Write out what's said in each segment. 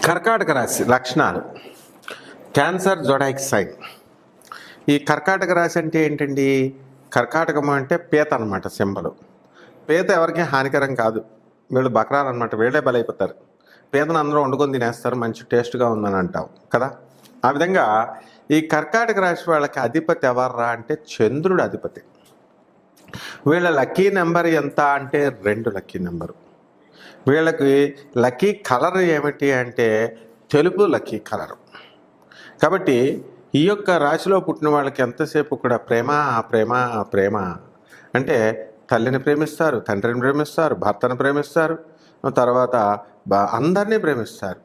కర్కాటక రాశి లక్షణాలు. Cancer zodiac sign. ఈ కర్కాటక రాశి అంటే ఏంటండి? కర్కాటకం అంటే పీత అనమాట సింబలు. పీత ఎవరికి హానికరం కాదు, వీళ్ళు బకరాలు అనమాట, వీళ్ళే బలైపోతారు. పీతను అందరూ వండుకొని తినేస్తారు, మంచి టేస్ట్గా ఉందని అంటాం కదా. ఆ విధంగా ఈ కర్కాటక రాశి వాళ్ళకి అధిపతి ఎవర్రా అంటే చంద్రుడు అధిపతి. వీళ్ళ లక్కీ నెంబర్ ఎంత అంటే 2 లక్కీ నెంబరు. వీళ్ళకి లక్కీ కలర్ ఏమిటి అంటే తెలుపు లక్కీ కలరు. కాబట్టి ఈ యొక్క రాశిలో పుట్టిన వాళ్ళకి ఎంతసేపు కూడా ప్రేమ ప్రేమ ప్రేమ అంటే తల్లిని ప్రేమిస్తారు, తండ్రిని ప్రేమిస్తారు, భర్తను ప్రేమిస్తారు, తర్వాత అందరినీ ప్రేమిస్తారు.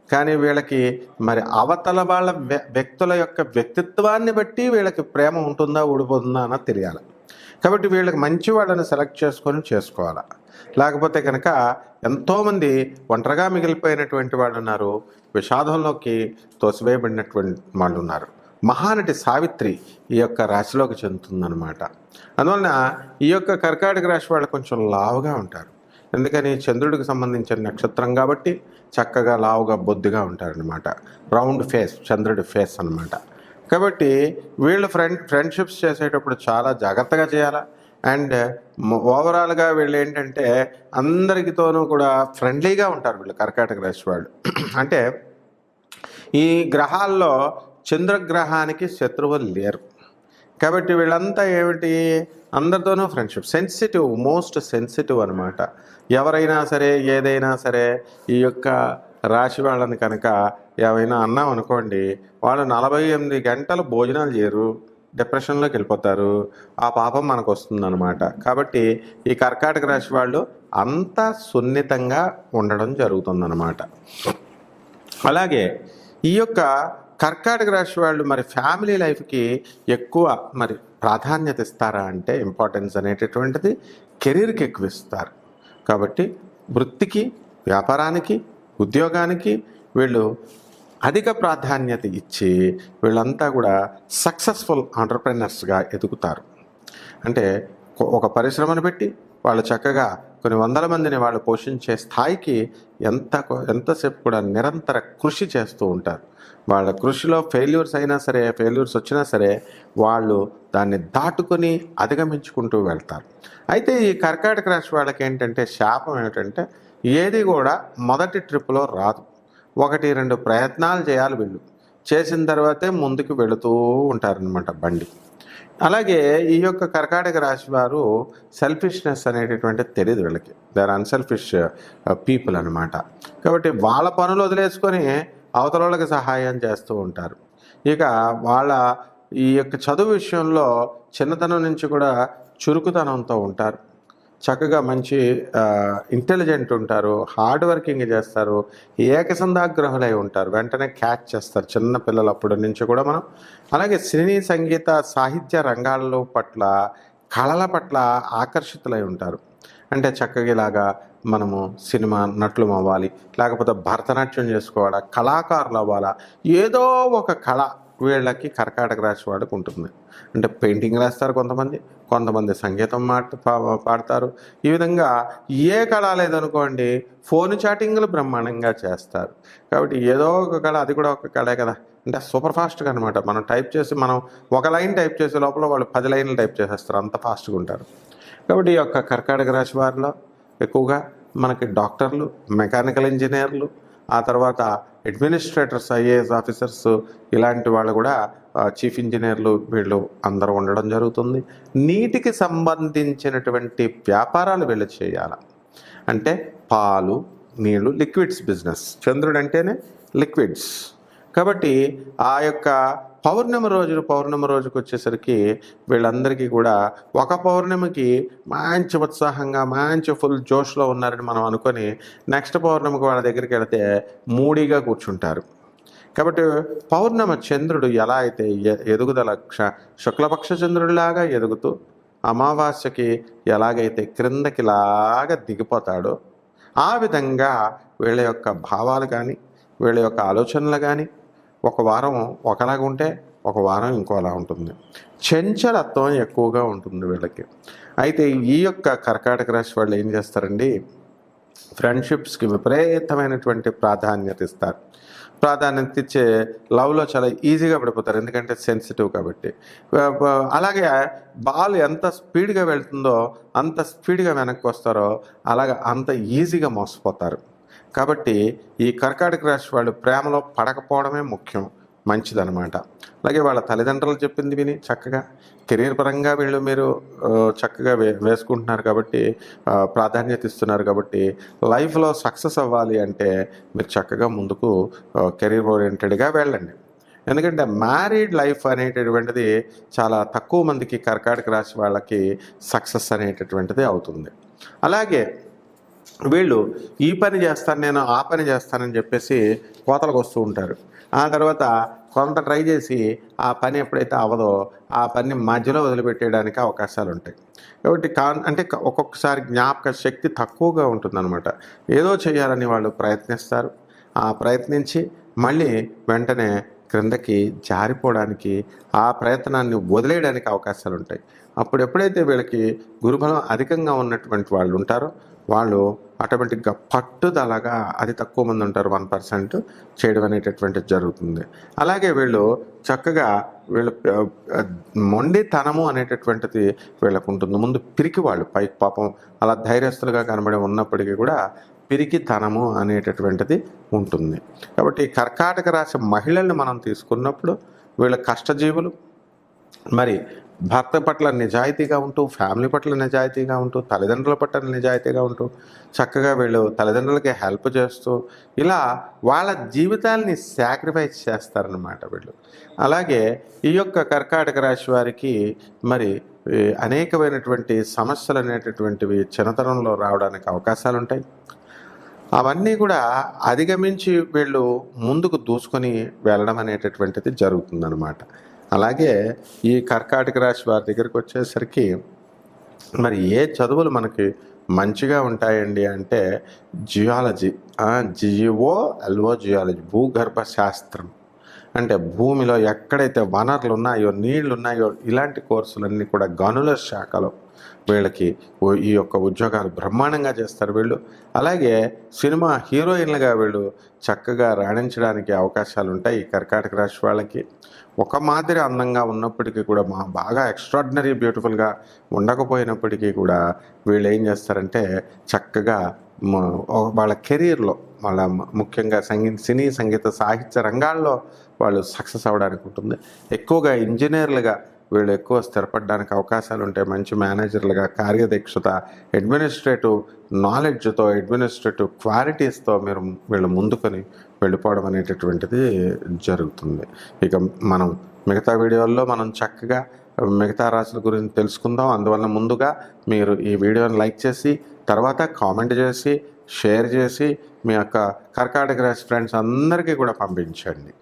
కానీ వీళ్ళకి మరి అవతల వాళ్ళ వ్యక్తుల యొక్క వ్యక్తిత్వాన్ని బట్టి వీళ్ళకి ప్రేమ ఉంటుందా ఊడిపోతుందా అన్నది తెలియాలి. కాబట్టి వీళ్ళకి మంచి వాళ్ళని సెలెక్ట్ చేసుకోవాలి. లేకపోతే కనుక ఎంతోమంది ఒంటరిగా మిగిలిపోయినటువంటి వాళ్ళు ఉన్నారు, విషాదంలోకి తోసివేయబడినటువంటి వాళ్ళు ఉన్నారు. మహానటి సావిత్రి ఈ యొక్క రాశిలోకి చెందుతుందన్నమాట. అందువలన ఈ యొక్క కర్కాటక రాశి వాళ్ళు కొంచెం లావుగా ఉంటారు. ఎందుకని? చంద్రుడికి సంబంధించిన నక్షత్రం కాబట్టి చక్కగా లావుగా బొద్దుగా ఉంటారనమాట. రౌండ్ ఫేస్, చంద్రుడి ఫేస్ అనమాట. కాబట్టి వీళ్ళు ఫ్రెండ్షిప్స్ చేసేటప్పుడు చాలా జాగ్రత్తగా చేయాలి. అండ్ ఓవరాల్గా వీళ్ళు ఏంటంటే అందరితోనూ కూడా ఫ్రెండ్లీగా ఉంటారు వీళ్ళు కర్కాటక రాశి వాళ్ళు. అంటే ఈ గ్రహాల్లో చంద్రగ్రహానికి శత్రువులు లేరు. కాబట్టి వీళ్ళంతా ఏమిటి, అందరితోనూ ఫ్రెండ్షిప్, సెన్సిటివ్, మోస్ట్ సెన్సిటివ్ అనమాట. ఎవరైనా సరే ఏదైనా సరే ఈ యొక్క రాశి వాళ్ళని కనుక ఏమైనా అన్నాం అనుకోండి, వాళ్ళు 48 గంటలు భోజనాలు చేయరు, డిప్రెషన్లోకి వెళ్ళిపోతారు. ఆ పాపం మనకు వస్తుందన్నమాట. కాబట్టి ఈ కర్కాటక రాశి వాళ్ళు అంత సున్నితంగా ఉండడం జరుగుతుందన్నమాట. అలాగే ఈ యొక్క కర్కాటక రాశి వాళ్ళు మరి ఫ్యామిలీ లైఫ్కి ఎక్కువ మరి ప్రాధాన్యత ఇస్తారా అంటే ఇంపార్టెన్స్ అనేటటువంటిది కెరీర్కి ఎక్కువ ఇస్తారు. కాబట్టి వృత్తికి, వ్యాపారానికి, ఉద్యోగానికి వీళ్ళు అధిక ప్రాధాన్యత ఇచ్చి వీళ్ళంతా కూడా సక్సెస్ఫుల్ ఆంటర్ప్రెనర్స్గా ఎదుగుతారు. అంటే ఒక పరిశ్రమను పెట్టి వాళ్ళు చక్కగా కొన్ని వందల మందిని వాళ్ళు పోషించే స్థాయికి ఎంతసేపు కూడా నిరంతర కృషి చేస్తూ ఉంటారు. వాళ్ళ కృషిలో ఫెయిల్యూర్స్ అయినా సరే, ఫెయిల్యూర్స్ వచ్చినా సరే వాళ్ళు దాన్ని దాటుకొని అధిగమించుకుంటూ వెళ్తారు. అయితే ఈ కర్కాటక రాశి వాళ్ళకి ఏంటంటే శాపం ఏమిటంటే ఏది కూడా మొదటి ట్రిప్లో రాదు. 1-2 ప్రయత్నాలు చేయాలి వీళ్ళు. చేసిన తర్వాతే ముందుకు వెళుతూ ఉంటారనమాట బండి. అలాగే ఈ యొక్క కర్కాటక రాశి వారు సెల్ఫిష్నెస్ అనేటటువంటిది తెలియదు వీళ్ళకి. దే ఆర్ అన్సెల్ఫిష్ పీపుల్ అనమాట. కాబట్టి వాళ్ళ పనులు వదిలేసుకొని అవతల వాళ్ళకి సహాయం చేస్తూ ఉంటారు. ఇక వాళ్ళ ఈ యొక్క చదువు విషయంలో చిన్నతనం నుంచి కూడా చురుకుతనంతో ఉంటారు. చక్కగా మంచి ఇంటెలిజెంట్ ఉంటారు, హార్డ్ వర్కింగ్ చేస్తారు, ఏకసంధాగ్రహులై ఉంటారు, వెంటనే క్యాచ్ చేస్తారు చిన్న పిల్లలప్పటి నుంచి కూడా మనం. అలాగే సినీ, సంగీత, సాహిత్య రంగాల పట్ల, కళల పట్ల ఆకర్షితులై ఉంటారు. అంటే చక్కగా ఇలాగా మనము సినిమా నటులు అవ్వాలి, లేకపోతే భరతనాట్యం చేసుకోవాలా, కళాకారులు అవ్వాలా, ఏదో ఒక కళ వీళ్ళకి కర్కాటక రాశి వాళ్ళకి ఉంటుంది. అంటే పెయింటింగ్ వేస్తారు కొంతమంది సంగీతం పాడతారు. ఈ విధంగా ఏ కళ లేదనుకోండి, ఫోన్ చాటింగ్లు బ్రహ్మాండంగా చేస్తారు. కాబట్టి ఏదో ఒక కళ, అది కూడా ఒక కళే కదా. అంటే సూపర్ ఫాస్ట్గా అనమాట. మనం ఒక లైన్ టైప్ చేసే లోపల వాళ్ళు 10 లైన్లు టైప్ చేసేస్తారు, అంత ఫాస్ట్గా ఉంటారు. కాబట్టి ఈ యొక్క కర్కాటక రాశి వారిలో ఎక్కువగా మనకి డాక్టర్లు, మెకానికల్ ఇంజనీర్లు, ఆ తర్వాత అడ్మినిస్ట్రేటర్స్, ఐఏఎస్ ఆఫీసర్స్, ఇలాంటి వాళ్ళు కూడా చీఫ్ ఇంజనీర్లు వీళ్ళు అందరూ ఉండడం జరుగుతుంది. నీటికి సంబంధించినటువంటి వ్యాపారాలు వీళ్ళు చేయాలి. అంటే పాలు, నీళ్ళు, లిక్విడ్స్ బిజినెస్. చంద్రుడు అంటేనే లిక్విడ్స్. కాబట్టి ఆ యొక్క పౌర్ణమి రోజుకు వచ్చేసరికి వీళ్ళందరికీ కూడా ఒక పౌర్ణమికి మంచి ఉత్సాహంగా, మంచి ఫుల్ జోష్లో ఉన్నారని మనం అనుకొని నెక్స్ట్ పౌర్ణమికి వాళ్ళ దగ్గరికి వెళితే మూడీగా కూర్చుంటారు. కాబట్టి పౌర్ణమి చంద్రుడు ఎలా అయితే ఎదుగుదల శుక్లపక్ష చంద్రుడిలాగా ఎదుగుతూ అమావాస్యకి ఎలాగైతే క్రిందకిలాగా దిగిపోతాడో ఆ విధంగా వీళ్ళ యొక్క భావాలు కానీ, వీళ్ళ యొక్క ఆలోచనలు కానీ ఒక వారం ఒకలాగా ఉంటే ఒక వారం ఇంకోలా ఉంటుంది. చంచలత్వం ఎక్కువగా ఉంటుంది వీళ్ళకి. అయితే ఈ యొక్క కర్కాటక రాశి వాళ్ళు ఏం చేస్తారండి, ఫ్రెండ్షిప్స్కి విపరీతమైనటువంటి ప్రాధాన్యత ఇస్తారు. ప్రాధాన్యత ఇచ్చే లవ్లో చాలా ఈజీగా పడిపోతారు, ఎందుకంటే సెన్సిటివ్ కాబట్టి. అలాగే బాల్ ఎంత స్పీడ్గా వెళ్తుందో అంత స్పీడ్గా వెనక్కి వస్తారో అలాగే అంత ఈజీగా మోసపోతారు. కాబట్టి ఈ కర్కాటక రాశి వాళ్ళు ప్రేమలో పడకపోవడమే ముఖ్యం, మంచిదన్నమాట. అలాగే వాళ్ళ తల్లిదండ్రులు చెప్పింది విని చక్కగా కెరీర్ పరంగా మీరు చక్కగా వేసుకుంటున్నారు కాబట్టి, ప్రాధాన్యత ఇస్తున్నారు కాబట్టి, లైఫ్లో సక్సెస్ అవ్వాలి అంటే మీరు చక్కగా ముందుకు కెరీర్ ఓరియంటెడ్గా వెళ్ళండి. ఎందుకంటే మ్యారీడ్ లైఫ్ అనేటటువంటిది చాలా తక్కువ మందికి కర్కాటక రాశి వాళ్ళకి సక్సెస్ అనేటటువంటిది అవుతుంది. అలాగే వీళ్ళు ఈ పని చేస్తాను, నేను ఆ పని చేస్తానని చెప్పేసి కోతలకు వస్తూ ఉంటారు. ఆ తర్వాత కొంత ట్రై చేసి ఆ పని ఎప్పుడైతే అవ్వదో ఆ పని మధ్యలో వదిలిపెట్టేయడానికి అవకాశాలు ఉంటాయి. కాబట్టి అంటే ఒక్కొక్కసారి జ్ఞాపక శక్తి తక్కువగా ఉంటుందన్నమాట. ఏదో చేయాలని వాళ్ళు ప్రయత్నిస్తారు. ఆ ప్రయత్నించి మళ్ళీ వెంటనే క్రిందకి జారిపోవడానికి, ఆ ప్రయత్నాన్ని వదిలేయడానికి అవకాశాలు ఉంటాయి. అప్పుడు ఎప్పుడైతే వీళ్ళకి గురుబలం అధికంగా ఉన్నటువంటి వాళ్ళు ఉంటారో వాళ్ళు ఆటోమేటిక్గా పట్టుదలగా, అది తక్కువ మంది ఉంటారు, 1% చేయడం అనేటటువంటిది జరుగుతుంది. అలాగే వీళ్ళు చక్కగా మొండితనము అనేటటువంటిది వీళ్ళకు ఉంటుంది. ముందు పిరికి వాళ్ళు పైకి పాపం అలా ధైర్యస్తులుగా కనబడి ఉన్నప్పటికీ కూడా పిరికితనము అనేటటువంటిది ఉంటుంది. కాబట్టి కర్కాటక రాశి మహిళల్ని మనం తీసుకున్నప్పుడు వీళ్ళ కష్టజీవులు, మరి భర్త పట్ల నిజాయితీగా ఉంటూ, ఫ్యామిలీ పట్ల నిజాయితీగా ఉంటూ, తల్లిదండ్రుల పట్ల నిజాయితీగా ఉంటూ, చక్కగా వీళ్ళు తల్లిదండ్రులకి హెల్ప్ చేస్తూ, ఇలా వాళ్ళ జీవితాల్ని సాక్రిఫైస్ చేస్తారనమాట వీళ్ళు. అలాగే ఈ యొక్క కర్కాటక రాశి వారికి మరి అనేకమైనటువంటి సమస్యలు అనేటటువంటివి చిన్నతనంలో రావడానికి అవకాశాలు ఉంటాయి. అవన్నీ కూడా అధిగమించి వీళ్ళు ముందుకు దూసుకొని వెళ్ళడం అనేటటువంటిది జరుగుతుందన్నమాట. అలాగే ఈ కర్కాటక రాశి వారి దగ్గరికి వచ్చేసరికి మరి ఏ చదువులు మనకి మంచిగా ఉంటాయండి అంటే జియాలజీ, GEOLO జియాలజీ, భూగర్భ శాస్త్రం. అంటే భూమిలో ఎక్కడైతే వనరులు ఉన్నాయో, నీళ్లు ఉన్నాయో, ఇలాంటి కోర్సులన్నీ కూడా గనుల శాఖలో వీళ్ళకి ఈ యొక్క ఉద్యోగాలు బ్రహ్మాండంగా చేస్తారు వీళ్ళు. అలాగే సినిమా హీరోయిన్లుగా వీళ్ళు చక్కగా రాణించడానికి అవకాశాలు ఉంటాయి. ఈ కర్కాటక రాశి వాళ్ళకి ఒక మాదిరి అందంగా ఉన్నప్పటికీ కూడా, బాగా ఎక్స్ట్రాడినరీ బ్యూటిఫుల్గా ఉండకపోయినప్పటికీ కూడా వీళ్ళు ఏం చేస్తారంటే చక్కగా వాళ్ళ కెరీర్లో, వాళ్ళ ముఖ్యంగా సినీ, సంగీత, సాహిత్య రంగాల్లో వాళ్ళు సక్సెస్ అవ్వడానికి ఉంటుంది. ఎక్కువగా ఇంజనీర్లుగా వీళ్ళు ఎక్కువ స్థిరపడడానికి అవకాశాలు ఉంటాయి. మంచి మేనేజర్లుగా, కార్యదక్షత, అడ్మినిస్ట్రేటివ్ నాలెడ్జ్తో, అడ్మినిస్ట్రేటివ్ క్వాలిటీస్తో వీళ్ళు ముందుకొని వెళ్ళిపోవడం అనేటటువంటిది జరుగుతుంది. ఇక మనం మిగతా వీడియోల్లో మనం చక్కగా మిగతా రాశుల గురించి తెలుసుకుందాం. అందువల్ల ముందుగా మీరు ఈ వీడియోని లైక్ చేసి, తర్వాత కామెంట్ చేసి, షేర్ చేసి మీ యొక్క కర్కాటక రాశి ఫ్రెండ్స్ అందరికీ కూడా పంపించండి.